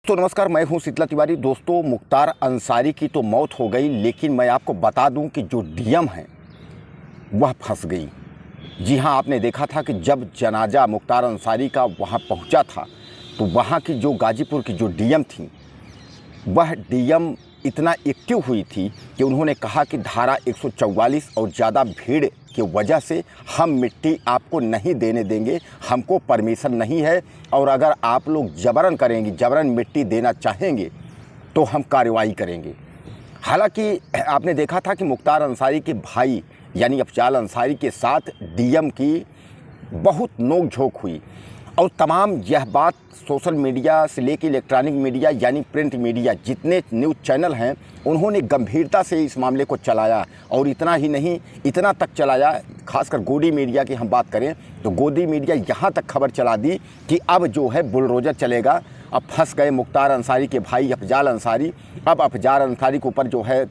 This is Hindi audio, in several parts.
दोस्तों नमस्कार, मैं हूं शीतला तिवारी। दोस्तों मुख्तार अंसारी की तो मौत हो गई, लेकिन मैं आपको बता दूं कि जो डीएम है वह फंस गई। जी हां, आपने देखा था कि जब जनाजा मुख्तार अंसारी का वहां पहुंचा था तो वहां की जो गाजीपुर की जो डीएम थी, वह डीएम इतना एक्टिव हुई थी कि उन्होंने कहा कि धारा 144 और ज़्यादा भीड़ की वजह से हम मिट्टी आपको नहीं देने देंगे, हमको परमिशन नहीं है, और अगर आप लोग जबरन करेंगे, जबरन मिट्टी देना चाहेंगे तो हम कार्रवाई करेंगे। हालांकि आपने देखा था कि मुख्तार अंसारी के भाई यानी अफजाल अंसारी के साथ डीएम की बहुत नोक-झोंक हुई और तमाम यह बात सोशल मीडिया से लेकर इलेक्ट्रॉनिक मीडिया यानी प्रिंट मीडिया जितने न्यूज़ चैनल हैं उन्होंने गंभीरता से इस मामले को चलाया। और इतना ही नहीं, इतना तक चलाया, खासकर गोदी मीडिया की हम बात करें तो गोदी मीडिया यहाँ तक खबर चला दी कि अब जो है बुलडोजर चलेगा, अब फंस गए मुख्तार अंसारी के भाई अफजाल अंसारी, अब अफजाल अंसारी के ऊपर जो है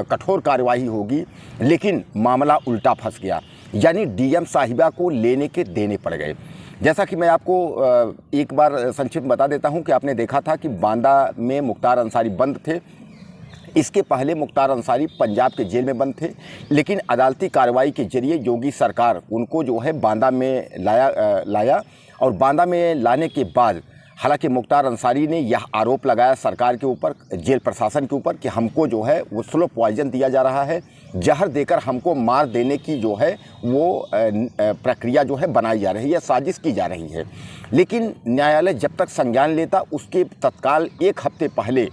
कठोर कार्रवाई होगी। लेकिन मामला उल्टा फंस गया, यानी डीएम साहिबा को लेने के देने पड़ गए। जैसा कि मैं आपको एक बार संक्षिप्त बता देता हूं कि आपने देखा था कि बांदा में मुख्तार अंसारी बंद थे। इसके पहले मुख्तार अंसारी पंजाब के जेल में बंद थे, लेकिन अदालती कार्रवाई के जरिए योगी सरकार उनको जो है बांदा में लाया और बांदा में लाने के बाद हालांकि मुख्तार अंसारी ने यह आरोप लगाया सरकार के ऊपर, जेल प्रशासन के ऊपर, कि हमको जो है वो स्लो पॉइजन दिया जा रहा है, जहर देकर हमको मार देने की जो है वो प्रक्रिया जो है बनाई जा रही है, साजिश की जा रही है। लेकिन न्यायालय जब तक संज्ञान लेता उसके तत्काल एक हफ्ते पहले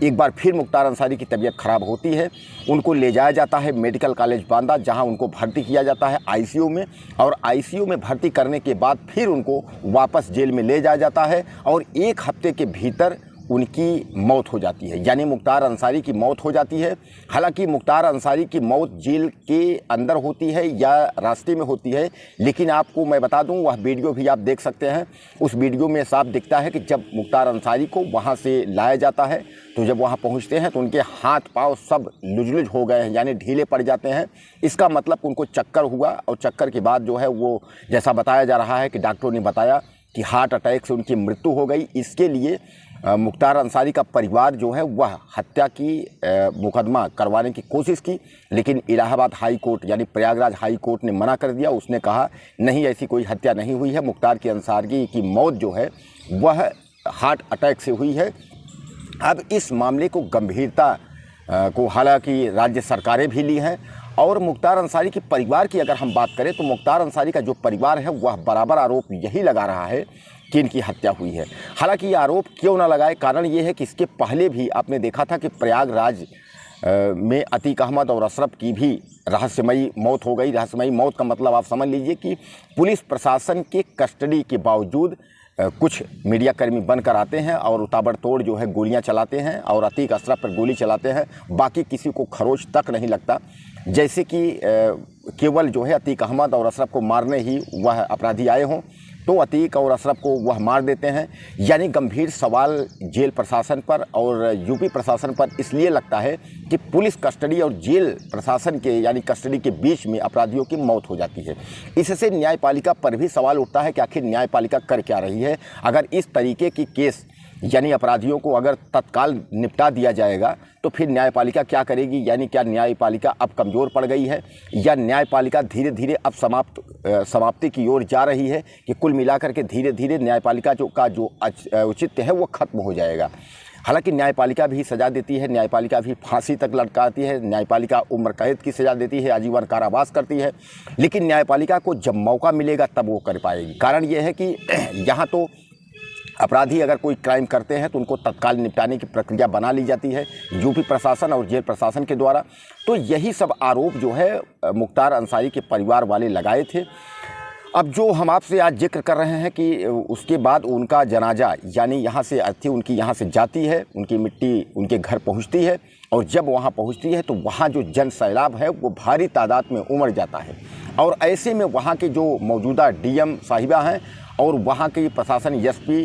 एक बार फिर मुख्तार अंसारी की तबीयत खराब होती है, उनको ले जाया जाता है मेडिकल कॉलेज बांदा, जहां उनको भर्ती किया जाता है आईसीयू में, और आईसीयू में भर्ती करने के बाद फिर उनको वापस जेल में ले जाया जाता है और एक हफ्ते के भीतर उनकी मौत हो जाती है, यानी मुख्तार अंसारी की मौत हो जाती है। हालांकि मुख्तार अंसारी की मौत जेल के अंदर होती है या रास्ते में होती है, लेकिन आपको मैं बता दूं वह वीडियो भी आप देख सकते हैं। उस वीडियो में साफ दिखता है कि जब मुख्तार अंसारी को वहां से लाया जाता है तो जब वहां पहुंचते हैं तो उनके हाथ पाँव सब लुज हो गए हैं, यानी ढीले पड़ जाते हैं। इसका मतलब उनको चक्कर हुआ और चक्कर के बाद जो है वो, जैसा बताया जा रहा है कि डॉक्टरों ने बताया कि हार्ट अटैक से उनकी मृत्यु हो गई। इसके लिए मुख्तार अंसारी का परिवार जो है वह हत्या की मुकदमा करवाने की कोशिश की, लेकिन इलाहाबाद हाई कोर्ट यानी प्रयागराज हाई कोर्ट ने मना कर दिया। उसने कहा नहीं, ऐसी कोई हत्या नहीं हुई है, मुख्तार की अंसारी की मौत जो है वह हार्ट अटैक से हुई है। अब इस मामले को गंभीरता को हालांकि राज्य सरकारें भी ली हैं, और मुख्तार अंसारी के परिवार की अगर हम बात करें तो मुख्तार अंसारी का जो परिवार है वह बराबर आरोप यही लगा रहा है कि इनकी हत्या हुई है। हालांकि ये आरोप क्यों ना लगाए, कारण ये है कि इसके पहले भी आपने देखा था कि प्रयागराज में अतीक अहमद और अशरफ की भी रहस्यमयी मौत हो गई। रहस्यमयी मौत का मतलब आप समझ लीजिए कि पुलिस प्रशासन के कस्टडी के बावजूद कुछ मीडियाकर्मी बनकर आते हैं और ताबड़तोड़ जो है गोलियां चलाते हैं और अतीक अशरफ पर गोली चलाते हैं, बाकी किसी को खरोच तक नहीं लगता। जैसे कि केवल जो है अतीक अहमद और अशरफ को मारने ही वह अपराधी आए हों तो अतीक और अशरफ को वह मार देते हैं। यानी गंभीर सवाल जेल प्रशासन पर और यूपी प्रशासन पर इसलिए लगता है कि पुलिस कस्टडी और जेल प्रशासन के यानी कस्टडी के बीच में अपराधियों की मौत हो जाती है। इससे न्यायपालिका पर भी सवाल उठता है कि आखिर न्यायपालिका कर क्या रही है। अगर इस तरीके की केस यानी अपराधियों को अगर तत्काल निपटा दिया जाएगा तो फिर न्यायपालिका क्या करेगी? यानी क्या न्यायपालिका अब कमज़ोर पड़ गई है या न्यायपालिका धीरे धीरे अब समाप्ति की ओर जा रही है कि कुल मिलाकर के धीरे धीरे न्यायपालिका जो औचित्य है वो खत्म हो जाएगा। हालांकि न्यायपालिका भी सज़ा देती है, न्यायपालिका भी फांसी तक लटकाती है, न्यायपालिका उम्र कैद की सज़ा देती है, आजीवन कारावास करती है, लेकिन न्यायपालिका को जब मौका मिलेगा तब वो कर पाएगी। कारण ये है कि यहाँ तो अपराधी अगर कोई क्राइम करते हैं तो उनको तत्काल निपटाने की प्रक्रिया बना ली जाती है यूपी प्रशासन और जेल प्रशासन के द्वारा। तो यही सब आरोप जो है मुख्तार अंसारी के परिवार वाले लगाए थे। अब जो हम आपसे आज जिक्र कर रहे हैं कि उसके बाद उनका जनाजा यानी यहाँ से अर्थी उनकी यहाँ से जाती है, उनकी मिट्टी उनके घर पहुँचती है, और जब वहाँ पहुँचती है तो वहाँ जो जन सैलाब है वो भारी तादाद में उमड़ जाता है। और ऐसे में वहाँ के जो मौजूदा डीएम साहिबा हैं और वहाँ के प्रशासन एसपी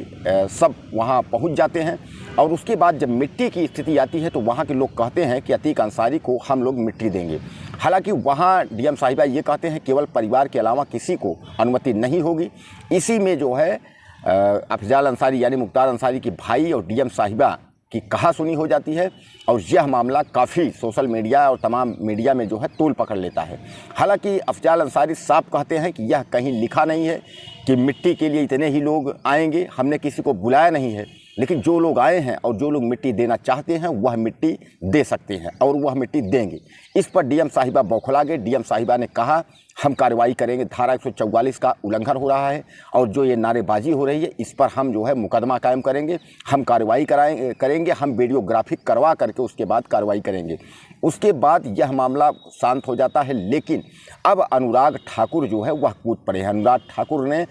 सब वहाँ पहुँच जाते हैं। और उसके बाद जब मिट्टी की स्थिति आती है तो वहाँ के लोग कहते हैं कि अतीक अंसारी को हम लोग मिट्टी देंगे। हालांकि वहाँ डीएम साहिबा ये कहते हैं केवल परिवार के अलावा किसी को अनुमति नहीं होगी। इसी में जो है अफजाल अंसारी यानी मुख्तार अंसारी के भाई और डीएम साहिबा की कहासुनी हो जाती है और यह मामला काफ़ी सोशल मीडिया और तमाम मीडिया में जो है तूल पकड़ लेता है। हालांकि अफजाल अंसारी साफ कहते हैं कि यह कहीं लिखा नहीं है कि मिट्टी के लिए इतने ही लोग आएंगे, हमने किसी को बुलाया नहीं है, लेकिन जो लोग आए हैं और जो लोग मिट्टी देना चाहते हैं वह मिट्टी दे सकते हैं और वह मिट्टी देंगे। इस पर डीएम साहिबा बौखला गए। डीएम साहिबा ने कहा हम कार्रवाई करेंगे, धारा 144 का उल्लंघन हो रहा है और जो ये नारेबाजी हो रही है इस पर हम जो है मुकदमा कायम करेंगे, हम कार्रवाई करेंगे, हम वीडियोग्राफी करवा करके उसके बाद कार्रवाई करेंगे। उसके बाद यह मामला शांत हो जाता है। लेकिन अब अनुराग ठाकुर जो है वह कूद पड़े हैं। अनुराग ठाकुर ने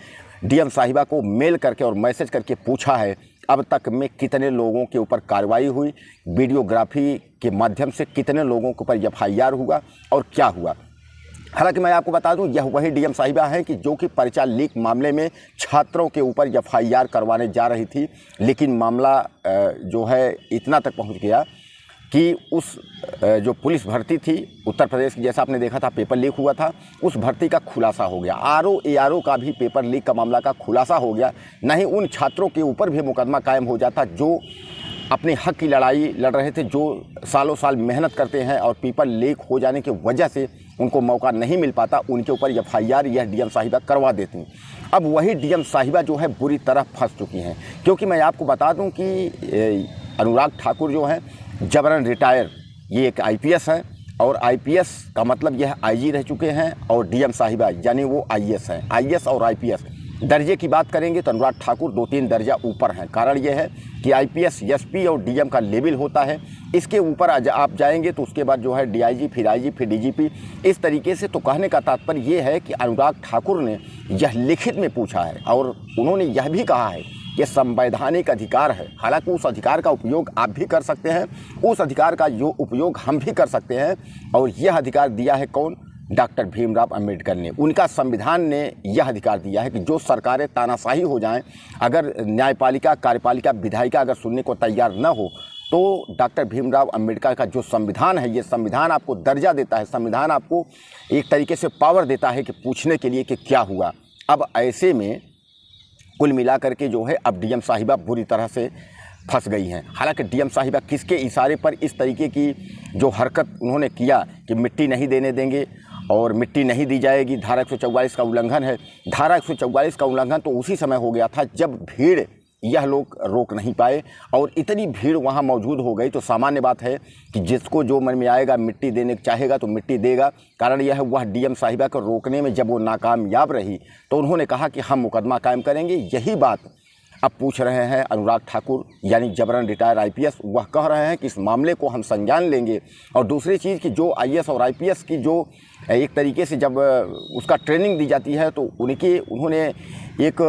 डीएम साहिबा को मेल करके और मैसेज करके पूछा है अब तक में कितने लोगों के ऊपर कार्रवाई हुई, वीडियोग्राफी के माध्यम से कितने लोगों के ऊपर एफआईआर हुआ और क्या हुआ। हालांकि मैं आपको बता दूं यह वही डीएम साहिबा हैं कि जो कि पर्चा लीक मामले में छात्रों के ऊपर एफआईआर करवाने जा रही थी, लेकिन मामला जो है इतना तक पहुंच गया कि उस जो पुलिस भर्ती थी उत्तर प्रदेश की, जैसा आपने देखा था पेपर लीक हुआ था, उस भर्ती का खुलासा हो गया। ARO का भी पेपर लीक का मामला का खुलासा हो गया। नहीं उन छात्रों के ऊपर भी मुकदमा कायम हो जाता जो अपने हक की लड़ाई लड़ रहे थे, जो सालों साल मेहनत करते हैं और पेपर लीक हो जाने की वजह से उनको मौका नहीं मिल पाता, उनके ऊपर एफआईआर यह डीएम साहिबा करवा देती। अब वही डीएम साहिबा जो है बुरी तरह फंस चुकी हैं, क्योंकि मैं आपको बता दूं कि अनुराग ठाकुर जो हैं जबरन रिटायर, ये एक आईपीएस है और आईपीएस का मतलब यह आईजी रह चुके हैं और डीएम साहिबा यानी वो आईएएस हैं। आईएएस और आईपीएस दर्जे की बात करेंगे तो अनुराग ठाकुर 2-3 दर्जा ऊपर हैं। कारण यह है कि आईपीएस एसपी और डीएम का लेवल होता है, इसके ऊपर आप जाएंगे तो उसके बाद जो है डीआईजी, फिर आईजी, फिर डीजीपी, इस तरीके से। तो कहने का तात्पर्य ये है कि अनुराग ठाकुर ने यह लिखित में पूछा है और उन्होंने यह भी कहा है कि संवैधानिक अधिकार है। हालांकि उस अधिकार का उपयोग आप भी कर सकते हैं, उस अधिकार का जो उपयोग हम भी कर सकते हैं और यह अधिकार दिया है कौन? डॉक्टर भीमराव अंबेडकर ने। उनका संविधान ने यह अधिकार दिया है कि जो सरकारें तानाशाही हो जाएं, अगर न्यायपालिका, कार्यपालिका, विधायिका अगर सुनने को तैयार न हो तो डॉक्टर भीमराव अंबेडकर का जो संविधान है, ये संविधान आपको दर्जा देता है, संविधान आपको एक तरीके से पावर देता है कि पूछने के लिए कि क्या हुआ। अब ऐसे में कुल मिलाकर के जो है अब डीएम साहिबा बुरी तरह से फंस गई हैं। हालांकि डीएम साहिबा किसके इशारे पर इस तरीके की जो हरकत उन्होंने किया कि मिट्टी नहीं देने देंगे और मिट्टी नहीं दी जाएगी, धारा 144 का उल्लंघन है। धारा 144 का उल्लंघन तो उसी समय हो गया था जब भीड़ यह लोग रोक नहीं पाए और इतनी भीड़ वहाँ मौजूद हो गई। तो सामान्य बात है कि जिसको जो मन में आएगा मिट्टी देने चाहेगा तो मिट्टी देगा। कारण यह है वह डीएम साहिबा को रोकने में जब वो नाकामयाब रही तो उन्होंने कहा कि हम मुकदमा कायम करेंगे। यही बात अब पूछ रहे हैं अनुराग ठाकुर यानी जबरन रिटायर आईपीएस। वह कह रहे हैं कि इस मामले को हम संज्ञान लेंगे। और दूसरी चीज़ कि जो आईएएस और आईपीएस की जो एक तरीके से जब उसका ट्रेनिंग दी जाती है तो उन्होंने एक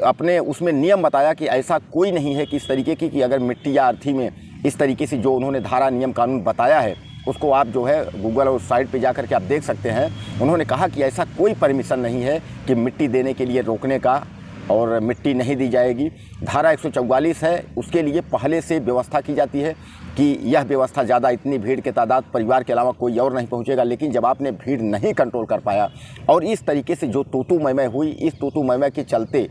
अपने उसमें नियम बताया कि ऐसा कोई नहीं है कि इस तरीके की कि अगर मिट्टी या अर्थी में इस तरीके से जो उन्होंने धारा, नियम, कानून बताया है उसको आप जो है गूगल और साइट पे जा कर के आप देख सकते हैं। उन्होंने कहा कि ऐसा कोई परमिशन नहीं है कि मिट्टी देने के लिए रोकने का और मिट्टी नहीं दी जाएगी। धारा 144 है, उसके लिए पहले से व्यवस्था की जाती है कि यह व्यवस्था ज़्यादा इतनी भीड़ के तादाद परिवार के अलावा कोई और नहीं पहुंचेगा। लेकिन जब आपने भीड़ नहीं कंट्रोल कर पाया और इस तरीके से जो तूतू मैमय हुई, इस तूतू मैमय के चलते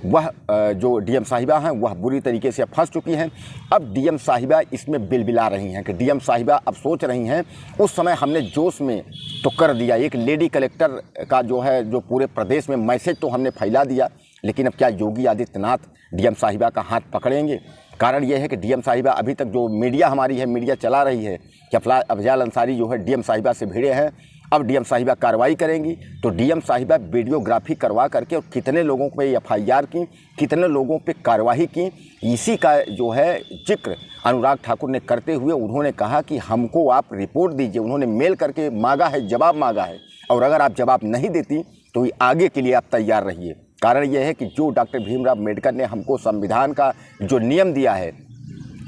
वह जो डीएम साहिबा हैं वह बुरी तरीके से फंस चुकी हैं। अब डीएम साहिबा इसमें बिलबिला रही हैं कि डीएम साहिबा अब सोच रही हैं उस समय हमने जोश में तो कर दिया, एक लेडी कलेक्टर का जो है जो पूरे प्रदेश में मैसेज तो हमने फैला दिया, लेकिन अब क्या योगी आदित्यनाथ डीएम साहिबा का हाथ पकड़ेंगे? कारण यह है कि डीएम साहिबा अभी तक जो मीडिया हमारी है, मीडिया चला रही है कि अफजाल अंसारी जो है डीएम साहिबा से भिड़े हैं। अब डीएम साहिबा कार्रवाई करेंगी तो डीएम साहिबा वीडियोग्राफी करवा करके और कितने लोगों पे एफआईआर की, कितने लोगों पे कार्रवाई की, इसी का जो है जिक्र अनुराग ठाकुर ने करते हुए उन्होंने कहा कि हमको आप रिपोर्ट दीजिए। उन्होंने मेल करके मांगा है, जवाब मांगा है और अगर आप जवाब नहीं देती तो आगे के लिए आप तैयार रहिए। कारण यह है कि जो डॉक्टर भीमराव अम्बेडकर ने हमको संविधान का जो नियम दिया है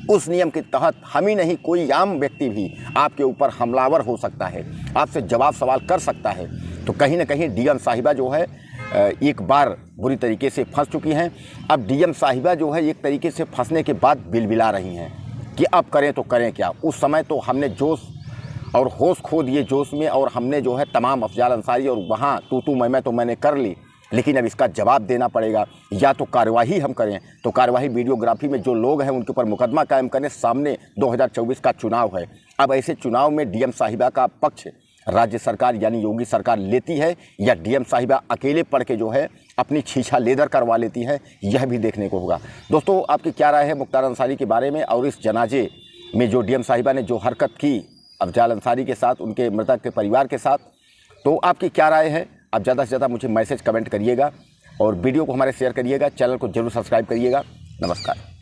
उस नियम के तहत हम ही नहीं कोई आम व्यक्ति भी आपके ऊपर हमलावर हो सकता है, आपसे जवाब सवाल कर सकता है। तो कहीं ना कहीं डीएम साहिबा जो है एक बार बुरी तरीके से फंस चुकी हैं। अब डीएम साहिबा जो है एक तरीके से फंसने के बाद बिलबिला रही हैं कि अब करें तो करें क्या। उस समय तो हमने जोश और होश खो दिए जोश में और हमने जो है तमाम अफजाल अंसारी और वहाँ तूतू मैं तो मैंने कर ली। लेकिन अब इसका जवाब देना पड़ेगा। या तो कार्रवाई हम करें, तो कार्रवाई वीडियोग्राफी में जो लोग हैं उनके ऊपर मुकदमा कायम करें। सामने 2024 का चुनाव है। अब ऐसे चुनाव में डीएम साहिबा का पक्ष राज्य सरकार यानी योगी सरकार लेती है या डीएम साहिबा अकेले पढ़ के जो है अपनी छीछा लेदर करवा लेती है, यह भी देखने को होगा। दोस्तों, आपकी क्या राय है मुख्तार अंसारी के बारे में और इस जनाजे में जो डीएम साहिबा ने जो हरकत की अफजाल अंसारी के साथ, उनके मृतक के परिवार के साथ, तो आपकी क्या राय है? आप ज़्यादा से ज़्यादा मुझे मैसेज कमेंट करिएगा और वीडियो को हमारे शेयर करिएगा। चैनल को जरूर सब्सक्राइब करिएगा। नमस्कार।